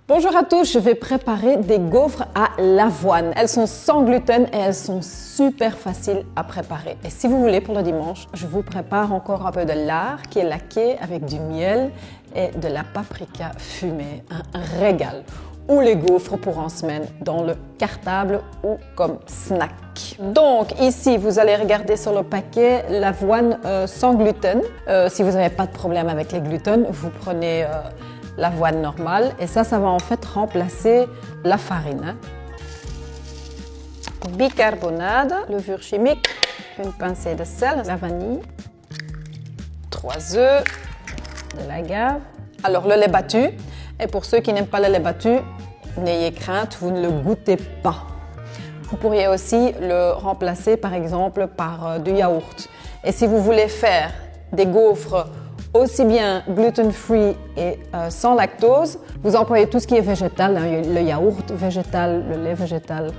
Bonjour à tous, je vais préparer des gaufres à l'avoine. Elles sont sans gluten et elles sont super faciles à préparer. Et si vous voulez, pour le dimanche, je vous prépare encore un peu de lard qui est laqué avec du miel et de la paprika fumée. Un régal. Ou les gaufres pour en semaine dans le cartable ou comme snack. Donc ici, vous allez regarder sur le paquet l'avoine sans gluten. Si vous n'avez pas de problème avec les gluten, vous prenez l'avoine normale et ça va en fait remplacer la farine. Bicarbonate, levure chimique, une pincée de sel, la vanille, 3 œufs, de l'agave. Alors le lait battu, et pour ceux qui n'aiment pas le lait battu, n'ayez crainte, vous ne le goûtez pas. Vous pourriez aussi le remplacer par exemple par du yaourt. Et si vous voulez faire des gaufres aussi bien gluten-free et sans lactose, vous employez tout ce qui est végétal, hein, le yaourt végétal, le lait végétal,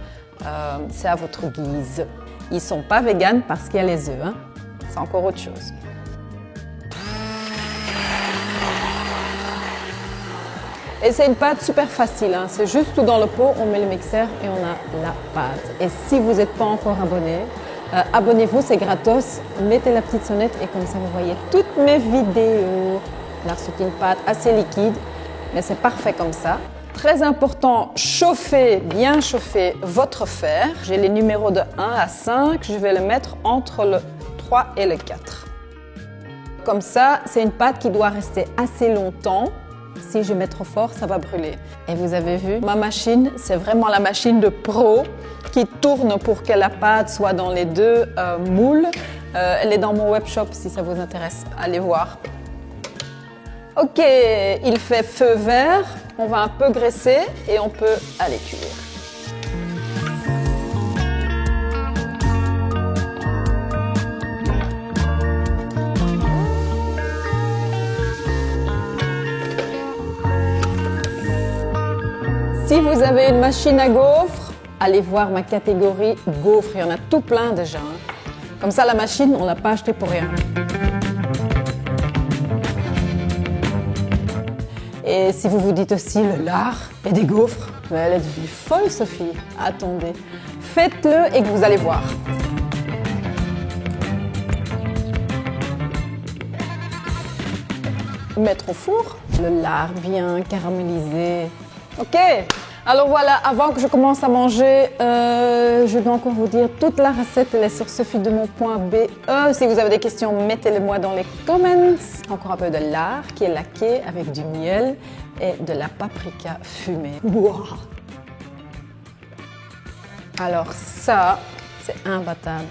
c'est à votre guise. Ils ne sont pas véganes parce qu'il y a les œufs, hein. C'est encore autre chose. Et c'est une pâte super facile, hein. C'est juste tout dans le pot, on met le mixeur et on a la pâte. Et si vous n'êtes pas encore abonné, abonnez-vous, c'est gratos, mettez la petite sonnette et comme ça vous voyez toutes mes vidéos. Alors c'est une pâte assez liquide, mais c'est parfait comme ça. Très important, chauffez, bien chauffer votre fer. J'ai les numéros de 1 à 5, je vais le mettre entre le 3 et le 4. Comme ça, c'est une pâte qui doit rester assez longtemps. Si je mets trop fort, ça va brûler. Et vous avez vu, ma machine, c'est vraiment la machine de pro qui tourne pour que la pâte soit dans les deux moules. Elle est dans mon webshop si ça vous intéresse. Allez voir. Ok, il fait feu vert. On va un peu graisser et on peut aller cuire. Si vous avez une machine à gaufres, allez voir ma catégorie gaufres. Il y en a tout plein déjà. Comme ça, la machine, on ne l'a pas achetée pour rien. Et si vous vous dites aussi le lard et des gaufres, mais elle est devenue folle, Sophie. Attendez, faites-le et que vous allez voir. Mettre au four le lard bien caramélisé. Ok, alors voilà, avant que je commence à manger, je dois encore vous dire, toute la recette elle est sur sophiedemont.be. Si vous avez des questions, mettez-les-moi dans les comments. Encore un peu de lard qui est laqué avec du miel et de la paprika fumée. Wow. Alors ça, c'est imbattable.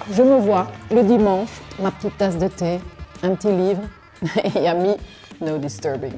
Je me vois le dimanche, ma petite tasse de thé, un petit livre et yummy, no disturbing.